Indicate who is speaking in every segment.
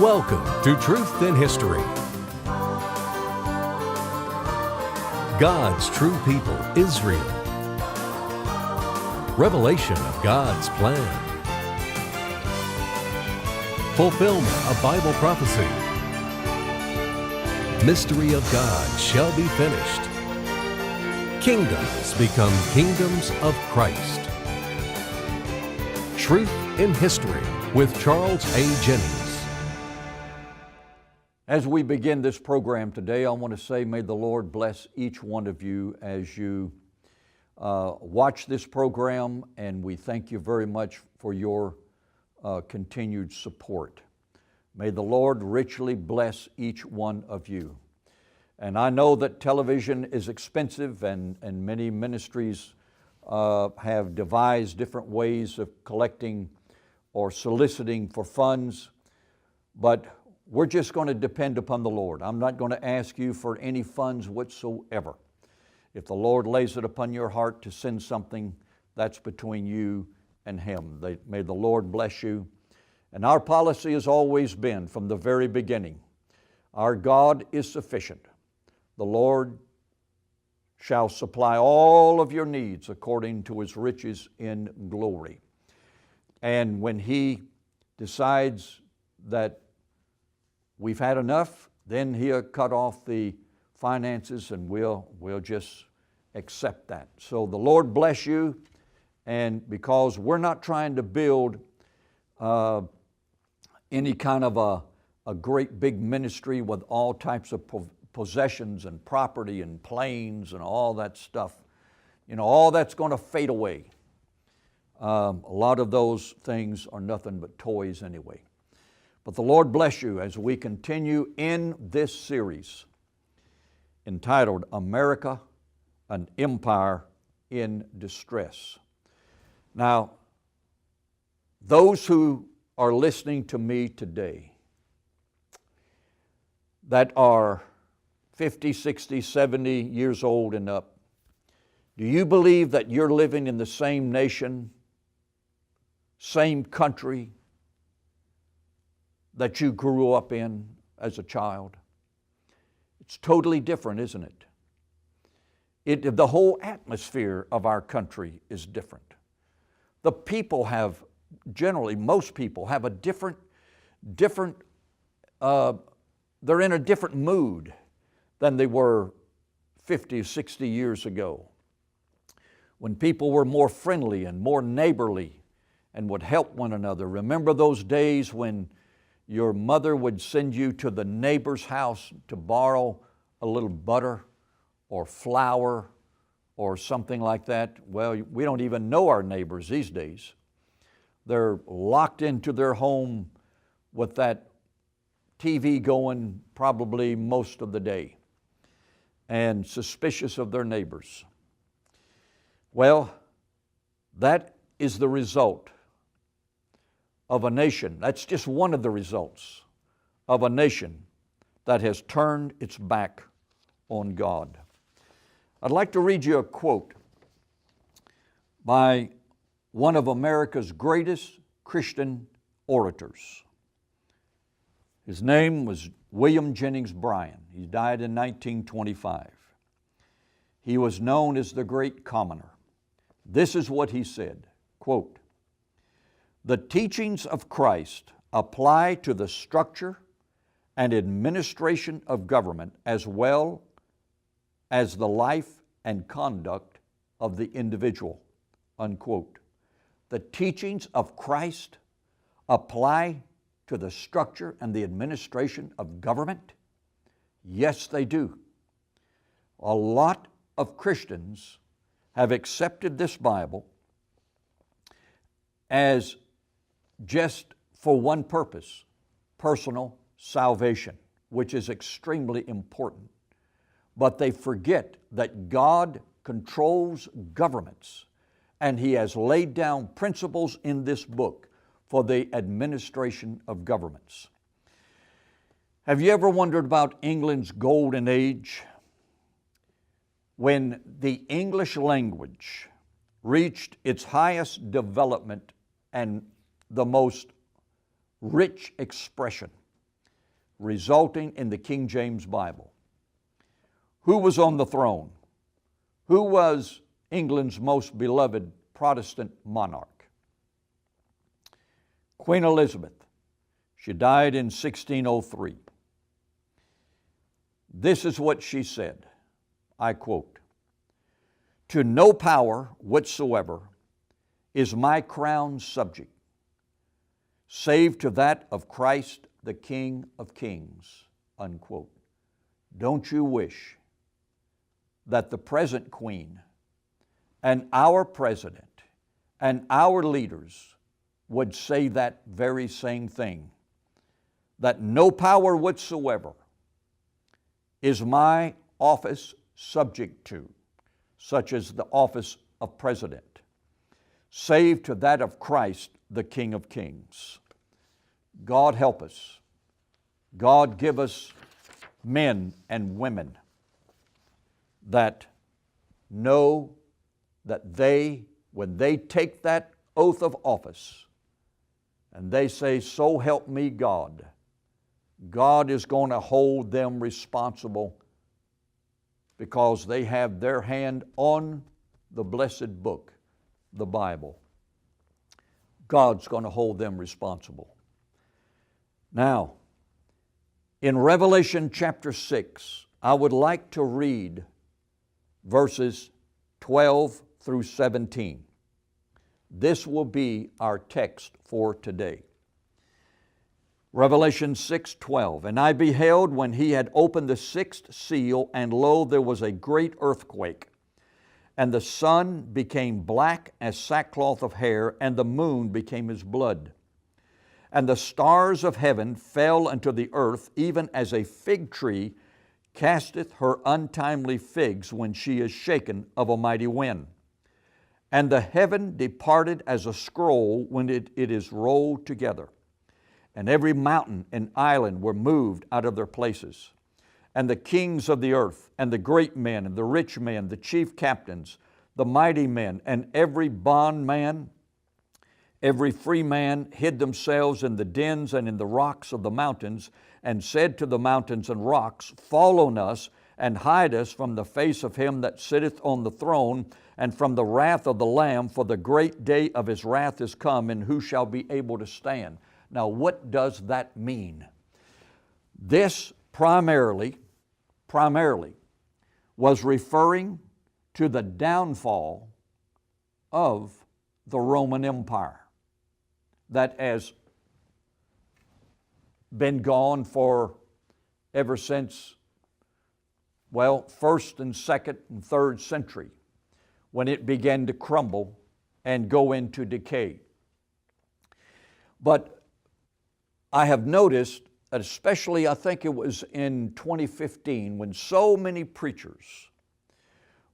Speaker 1: Welcome to Truth in History. God's true people, Israel. Revelation of God's plan. Fulfillment of Bible prophecy. Mystery of God shall be finished. Kingdoms become kingdoms of Christ. Truth in History with Charles A. Jennings.
Speaker 2: As we begin this program today, I want to say, may the Lord bless each one of you as you watch this program, and we thank you very much for your continued support. May the Lord richly bless each one of you. And I know that television is expensive, and many ministries have devised different ways of collecting or soliciting for funds, but we're just going to depend upon the Lord. I'm not going to ask you for any funds whatsoever. If the Lord lays it upon your heart to send something, that's between you and Him. May the Lord bless you. And our policy has always been from the very beginning, our God is sufficient. The Lord shall supply all of your needs according to His riches in glory. And when He decides that we've had enough, then He'll cut off the finances and we'll just accept that. So the Lord bless you, and because we're not trying to build any kind of a great big ministry with all types of possessions and property and planes and all that stuff. You know, all that's going to fade away. A lot of those things are nothing but toys anyway. But the Lord bless you as we continue in this series entitled America, an Empire in Distress. Now, those who are listening to me today that are 50, 60, 70 years old and up, do you believe that you're living in the same nation, same country that you grew up in as a child? It's totally different, isn't it? The whole atmosphere of our country is different. The people have, generally, most people have a different, they're in a different mood than they were 50, 60 years ago, when people were more friendly and more neighborly and would help one another. Remember those days when your mother would send you to the neighbor's house to borrow a little butter or flour or something like that? Well, we don't even know our neighbors these days. They're locked into their home with that TV going probably most of the day and suspicious of their neighbors. Well, that is the result of a nation. That's just one of the results of a nation that has turned its back on God. I'd like to read you a quote by one of America's greatest Christian orators. His name was William Jennings Bryan. He died in 1925. He was known as the Great Commoner. This is what he said, quote, "The teachings of Christ apply to the structure and administration of government as well as the life and conduct of the individual," unquote. The teachings of Christ apply to the structure and the administration of government? Yes, they do. A lot of Christians have accepted this Bible as just for one purpose, personal salvation, which is extremely important. But they forget that God controls governments, and He has laid down principles in this book for the administration of governments. Have you ever wondered about England's golden age? When the English language reached its highest development and the most rich expression, resulting in the King James Bible. Who was on the throne? Who was England's most beloved Protestant monarch? Queen Elizabeth. She died in 1603. This is what she said, I quote, "To no power whatsoever is my crown subject, save to that of Christ the King of Kings," unquote. Don't you wish that the present Queen and our President and our leaders would say that very same thing? That no power whatsoever is my office subject to, such as the office of President, save to that of Christ, the King of Kings. God help us. God give us men and women that know that they, when they take that oath of office and they say, "So help me God," God is going to hold them responsible because they have their hand on the blessed book, the Bible. God's going to hold them responsible. Now, in Revelation chapter 6, I would like to read verses 12 through 17. This will be our text for today. Revelation 6:12, "And I beheld when he had opened the sixth seal, and lo, there was a great earthquake. And the sun became black as sackcloth of hair, and the moon became as blood. And the stars of heaven fell unto the earth, even as a fig tree casteth her untimely figs when she is shaken of a mighty wind. And the heaven departed as a scroll when it is rolled together. And every mountain and island were moved out of their places. And the kings of the earth, and the great men, and the rich men, the chief captains, the mighty men, and every bondman, every free man, hid themselves in the dens and in the rocks of the mountains, and said to the mountains and rocks, Fall on us, and hide us from the face of him that sitteth on the throne, and from the wrath of the Lamb, for the great day of his wrath is come, and who shall be able to stand?" Now, what does that mean? This primarily was referring to the downfall of the Roman Empire that has been gone for ever since, well, 1st and 2nd and 3rd century, when it began to crumble and go into decay. But I have noticed, especially I think it was in 2015, when so many preachers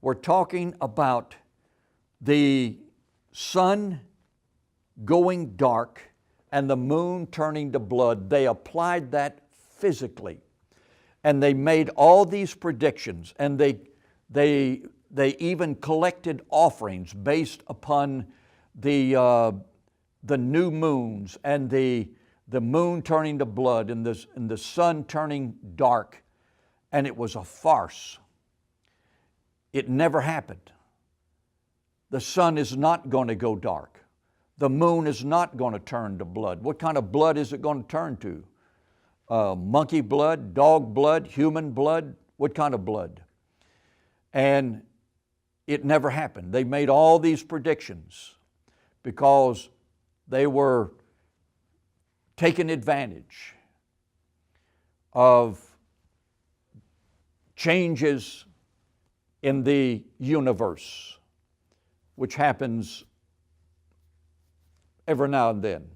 Speaker 2: were talking about the sun going dark and the moon turning to blood, they applied that physically. And they made all these predictions, and they even collected offerings based upon the new moons and the moon turning to blood and the sun turning dark, and it was a farce. It never happened. The sun is not going to go dark. The moon is not going to turn to blood. What kind of blood is it going to turn to? Monkey blood, dog blood, human blood? What kind of blood? And it never happened. They made all these predictions because they were taking advantage of changes in the universe, which happens every now and then,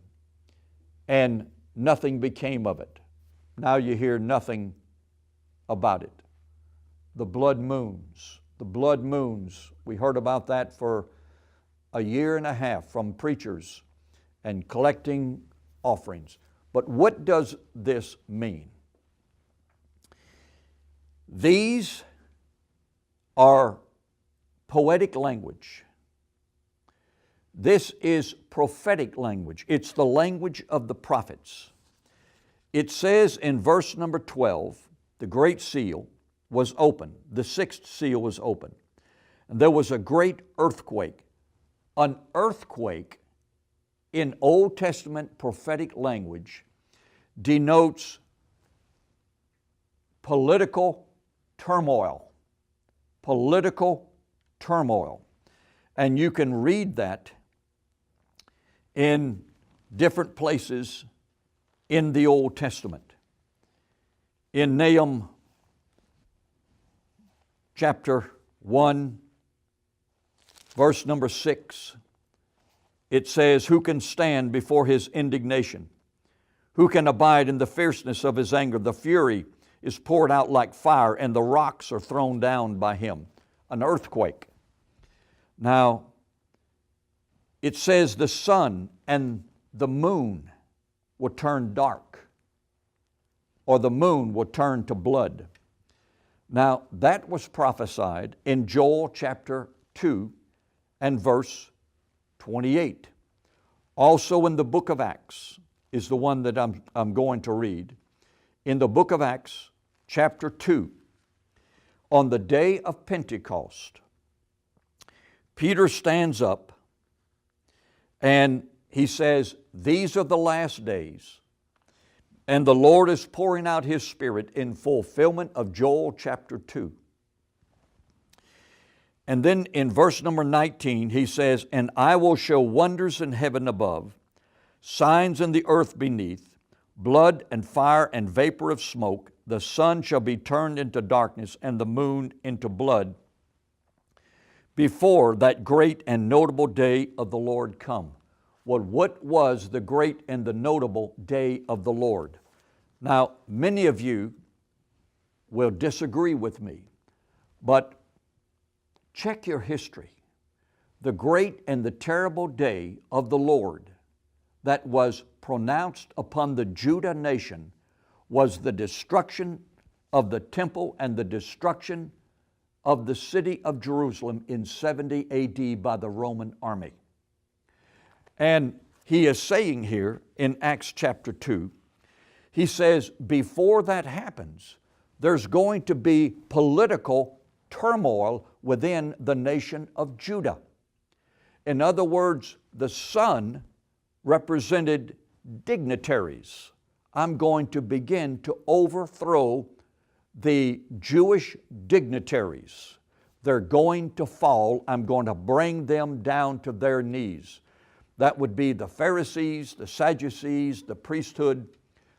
Speaker 2: and nothing became of it. Now you hear nothing about it. The blood moons, we heard about that for a year and a half from preachers and collecting offerings. But what does this mean? These are poetic language. This is prophetic language. It's the language of the prophets. It says in verse number 12, the great seal was open. The sixth seal was open. And there was a great earthquake. An earthquake in Old Testament prophetic language denotes political turmoil. Political turmoil. And you can read that in different places in the Old Testament. In Nahum chapter 1, verse number 6, it says, "Who can stand before his indignation? Who can abide in the fierceness of his anger? The fury is poured out like fire, and the rocks are thrown down by him." An earthquake. Now, it says the sun and the moon will turn dark, or the moon will turn to blood. Now, that was prophesied in Joel chapter 2 and verse 28. Also in the book of Acts is the one that I'm going to read. In the book of Acts chapter 2, on the day of Pentecost, Peter stands up and he says, "These are the last days, and the Lord is pouring out His Spirit in fulfillment of Joel chapter 2. And then in verse number 19, he says, "And I will show wonders in heaven above, signs in the earth beneath, blood and fire and vapor of smoke. The sun shall be turned into darkness and the moon into blood before that great and notable day of the Lord come." Well, what was the great and the notable day of the Lord? Now, many of you will disagree with me, but check your history. The great and the terrible day of the Lord that was pronounced upon the Judah nation was the destruction of the temple and the destruction of the city of Jerusalem in 70 AD by the Roman army. And he is saying here in Acts chapter 2, he says, before that happens, there's going to be political turmoil within the nation of Judah. In other words, the sun represented dignitaries. I'm going to begin to overthrow the Jewish dignitaries. They're going to fall. I'm going to bring them down to their knees. That would be the Pharisees, the Sadducees, the priesthood,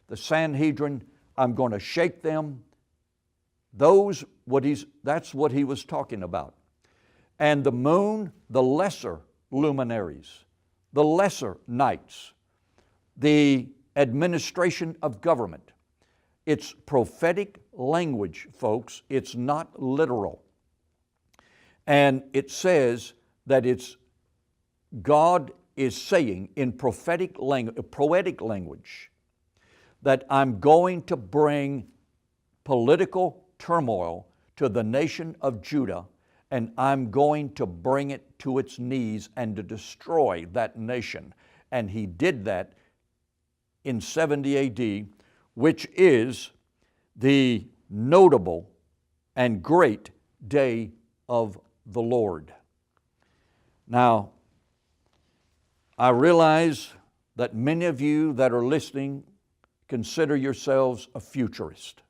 Speaker 2: the Sanhedrin. I'm going to shake them. That's what he was talking about. And the moon, the lesser luminaries, the lesser nights, the administration of government. It's prophetic language, folks. It's not literal. And it says that God is saying in poetic language that I'm going to bring political turmoil to the nation of Judah, and I'm going to bring it to its knees and to destroy that nation. And he did that in 70 AD, which is the notable and great day of the Lord. Now, I realize that many of you that are listening consider yourselves a futurist.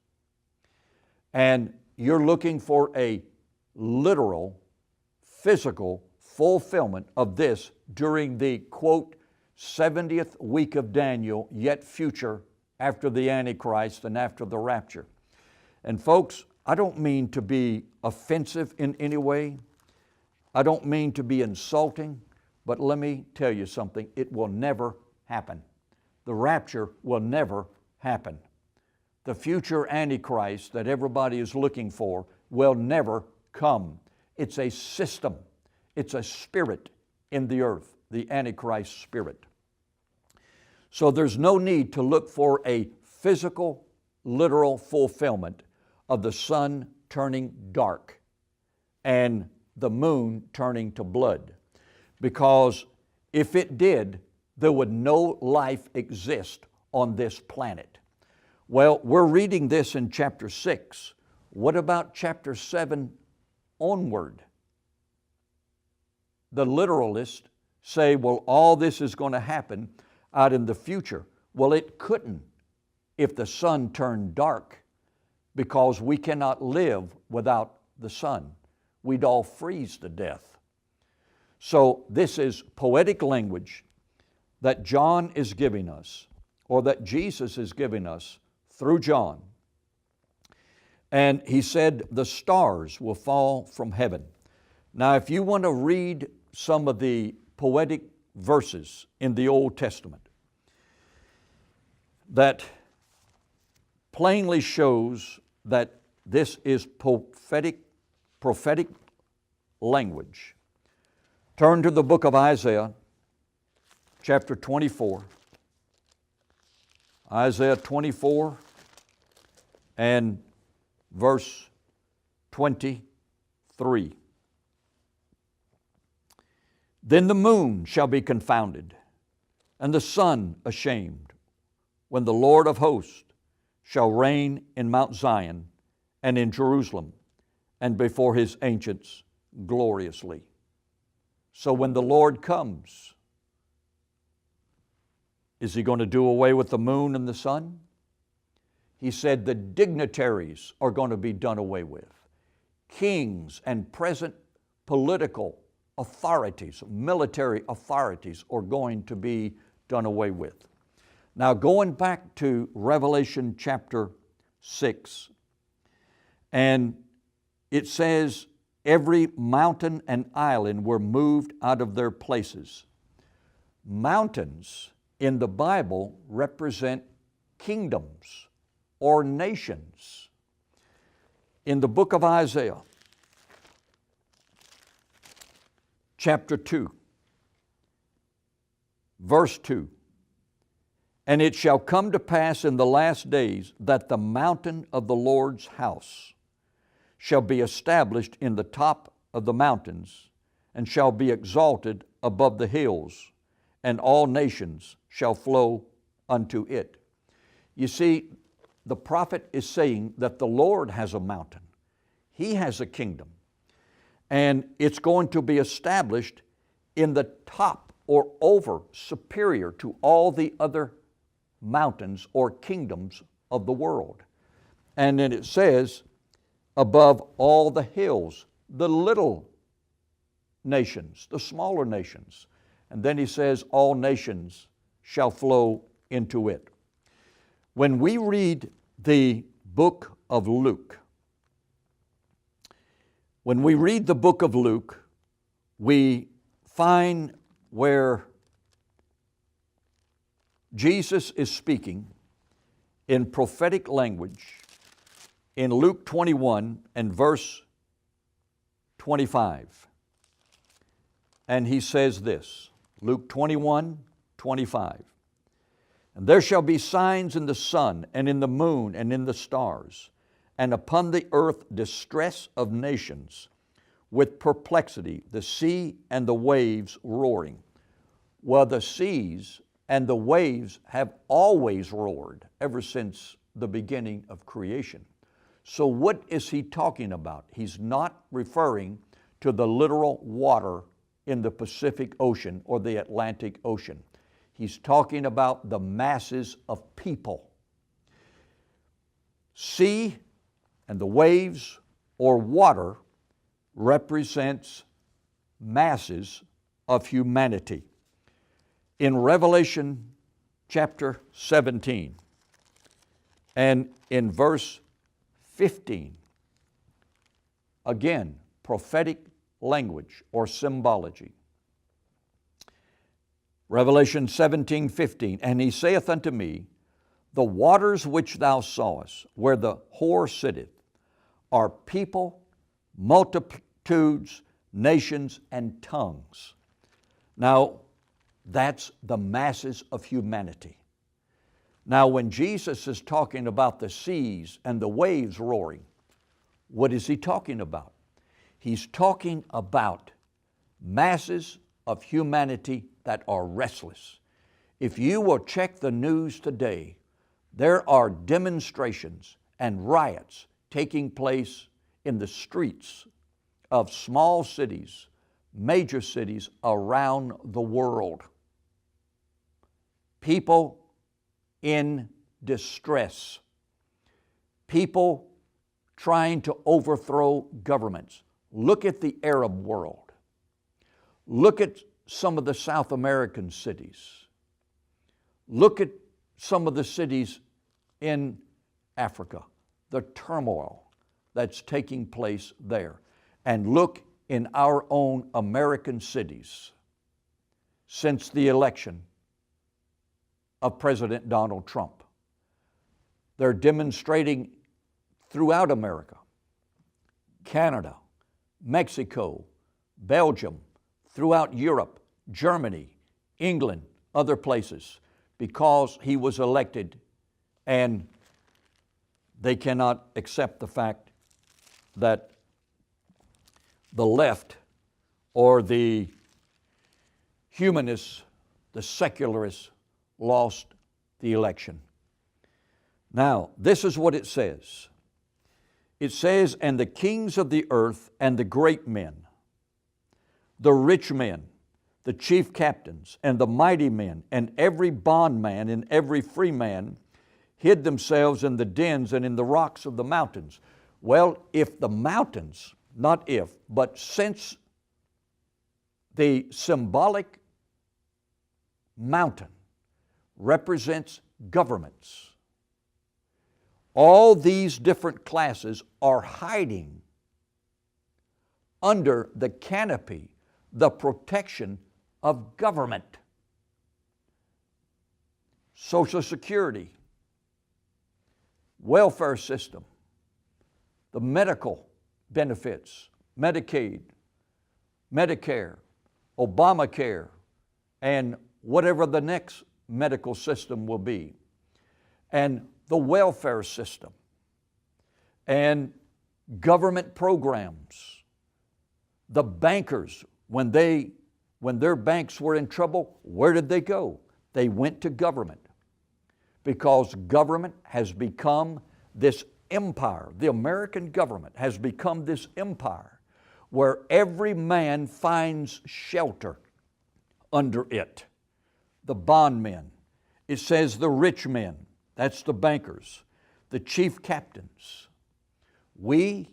Speaker 2: And you're looking for a literal, physical fulfillment of this during the, quote, 70th week of Daniel, yet future after the Antichrist and after the rapture. And folks, I don't mean to be offensive in any way. I don't mean to be insulting. But let me tell you something, it will never happen. The rapture will never happen. The future Antichrist that everybody is looking for will never come. It's a system. It's a spirit in the earth, the Antichrist spirit. So there's no need to look for a physical, literal fulfillment of the sun turning dark and the moon turning to blood. Because if it did, there would no life exist on this planet. Well, we're reading this in chapter 6. What about chapter 7 onward? The literalists say, well, all this is going to happen out in the future. Well, it couldn't if the sun turned dark, because we cannot live without the sun. We'd all freeze to death. So this is poetic language that John is giving us, or that Jesus is giving us through John. And he said the stars will fall from heaven. Now, if you want to read some of the poetic verses in the Old Testament that plainly shows that this is prophetic language, turn to the book of Isaiah, chapter 24. Isaiah 24 and verse 23. Then the moon shall be confounded, and the sun ashamed, when the Lord of hosts shall reign in Mount Zion and in Jerusalem, and before His ancients gloriously. So when the Lord comes, is He going to do away with the moon and the sun? He said the dignitaries are going to be done away with. Kings and present political authorities, military authorities are going to be done away with. Now, going back to Revelation chapter 6, and it says, every mountain and island were moved out of their places. Mountains in the Bible represent kingdoms or nations. In the book of Isaiah, chapter 2, verse 2, and it shall come to pass in the last days that the mountain of the Lord's house shall be established in the top of the mountains, and shall be exalted above the hills, and all nations shall flow unto it. You see, the prophet is saying that the Lord has a mountain. He has a kingdom. And it's going to be established in the top or over, superior to all the other mountains or kingdoms of the world. And then it says, above all the hills, the little nations, the smaller nations. And then he says, all nations shall flow into it. When we read the book of Luke, we find where Jesus is speaking in prophetic language in Luke 21 and verse 25. And he says this, Luke 21, 25. And there shall be signs in the sun and in the moon and in the stars, and upon the earth distress of nations, with perplexity, the sea and the waves roaring. Well, the seas and the waves have always roared ever since the beginning of creation. So what is he talking about? He's not referring to the literal water in the Pacific Ocean or the Atlantic Ocean. He's talking about the masses of people. Sea and the waves or water represents masses of humanity. In Revelation chapter 17 and in verse 15, again, prophetic language or symbology. Revelation 17:15, and he saith unto me, the waters which thou sawest, where the whore sitteth, are people, multitudes, nations, and tongues. Now, that's the masses of humanity. Now, when Jesus is talking about the seas and the waves roaring, what is he talking about? He's talking about masses of humanity that are restless. If you will check the news today, there are demonstrations and riots taking place in the streets of small cities, major cities around the world. People in distress, people trying to overthrow governments. Look at the Arab world. Look at some of the South American cities. Look at some of the cities in Africa, the turmoil that's taking place there. And look in our own American cities since the election of President Donald Trump. They're demonstrating throughout America, Canada, Mexico, Belgium, throughout Europe, Germany, England, other places, because he was elected, and they cannot accept the fact that the left or the humanists, the secularists, lost the election. Now, this is what it says. It says, "And the kings of the earth and the great men, the rich men, the chief captains, and the mighty men, and every bondman and every free man hid themselves in the dens and in the rocks of the mountains." Well, if the mountains, not if, but since the symbolic mountain represents governments, all these different classes are hiding under the canopy, the protection of government. Social Security, welfare system, the medical benefits, Medicaid, Medicare, Obamacare, and whatever the next medical system will be, and the welfare system, and government programs. The bankers, when their banks were in trouble, where did they go? They went to government, because government has become this empire. The American government has become this empire where every man finds shelter under it. The bondmen, it says the rich men, that's the bankers, the chief captains. We,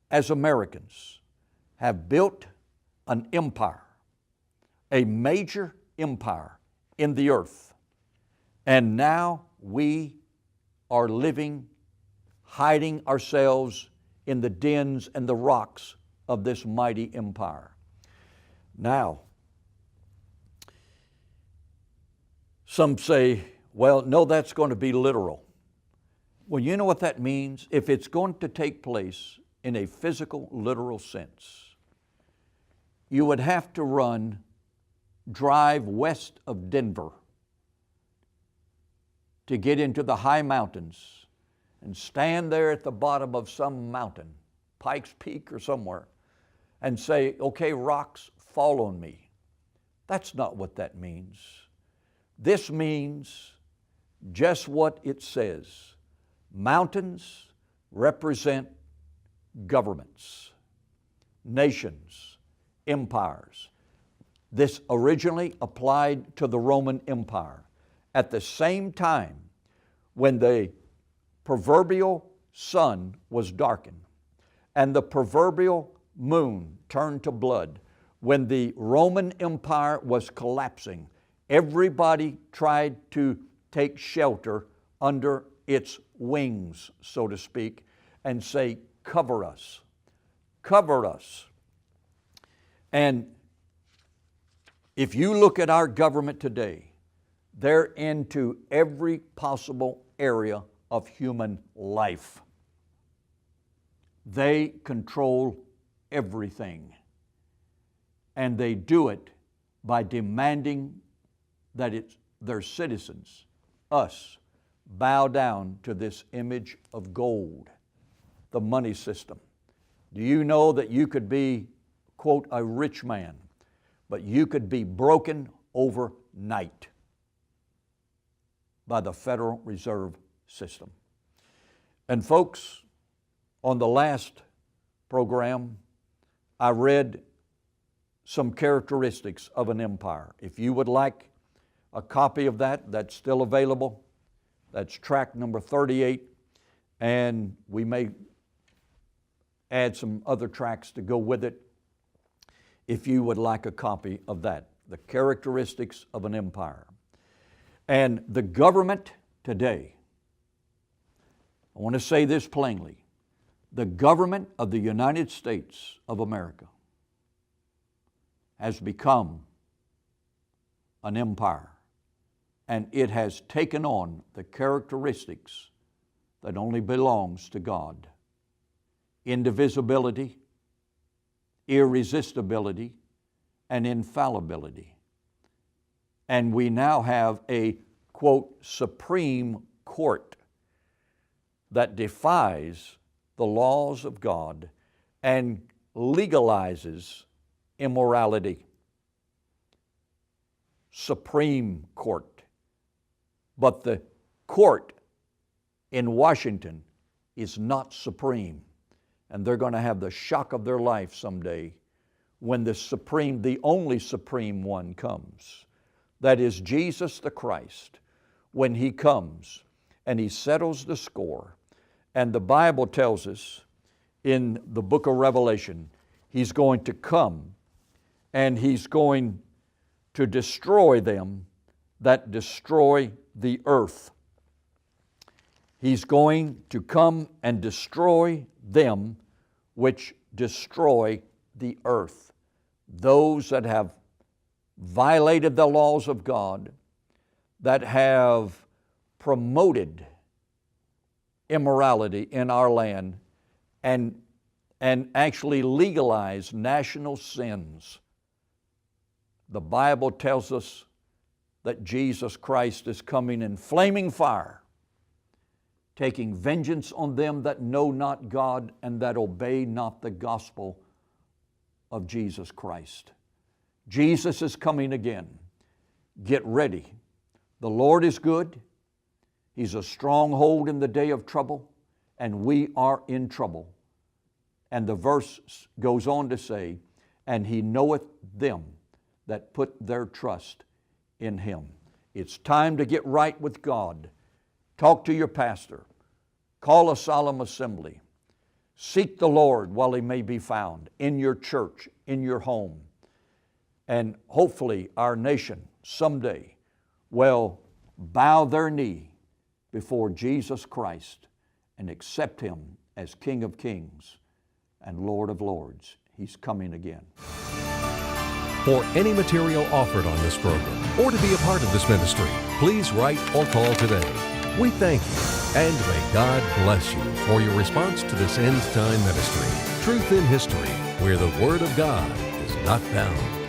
Speaker 2: as Americans, have built an empire, a major empire in the earth. And now we are living, hiding ourselves in the dens and the rocks of this mighty empire. Now, some say, well, no, that's going to be literal. Well, you know what that means? If it's going to take place in a physical, literal sense, you would have to drive west of Denver to get into the high mountains and stand there at the bottom of some mountain, Pikes Peak or somewhere, and say, okay, rocks, fall on me. That's not what that means. This means just what it says. Mountains represent governments, nations, empires. This originally applied to the Roman Empire. At the same time, when the proverbial sun was darkened and the proverbial moon turned to blood, when the Roman Empire was collapsing, everybody tried to take shelter under its wings, so to speak, and say, cover us, cover us. And if you look at our government today, they're into every possible area of human life. They control everything. And they do it by demanding that their citizens, us, bow down to this image of gold, the money system. Do you know that you could be, quote, a rich man, but you could be broken overnight by the Federal Reserve system. And folks, on the last program, I read some characteristics of an empire. If you would like a copy of that, that's still available. That's track number 38, and we may add some other tracks to go with it if you would like a copy of that, the characteristics of an empire. And the government today, I want to say this plainly, the government of the United States of America has become an empire, and it has taken on the characteristics that only belongs to God: indivisibility, irresistibility, and infallibility. And we now have a, quote, Supreme Court that defies the laws of God and legalizes immorality. Supreme Court. But the court in Washington is not supreme. And they're going to have the shock of their life someday when the only supreme one comes. That is Jesus the Christ. When He comes and He settles the score. And the Bible tells us in the book of Revelation, He's going to come and He's going to destroy them that destroy the earth. He's going to come and destroy them which destroy the earth. Those that have violated the laws of God, that have promoted immorality in our land and actually legalized national sins. The Bible tells us that Jesus Christ is coming in flaming fire, taking vengeance on them that know not God and that obey not the gospel of Jesus Christ. Jesus is coming again. Get ready. The Lord is good. He's a stronghold in the day of trouble, and we are in trouble. And the verse goes on to say, and He knoweth them that put their trust in Him. It's time to get right with God. Talk to your pastor. Call a solemn assembly. Seek the Lord while He may be found in your church, in your home. And hopefully our nation someday will bow their knee before Jesus Christ and accept Him as King of Kings and Lord of Lords. He's coming again.
Speaker 1: For any material offered on this program or to be a part of this ministry, please write or call today. We thank you, and may God bless you for your response to this end-time ministry. Truth in History, where the Word of God is not bound.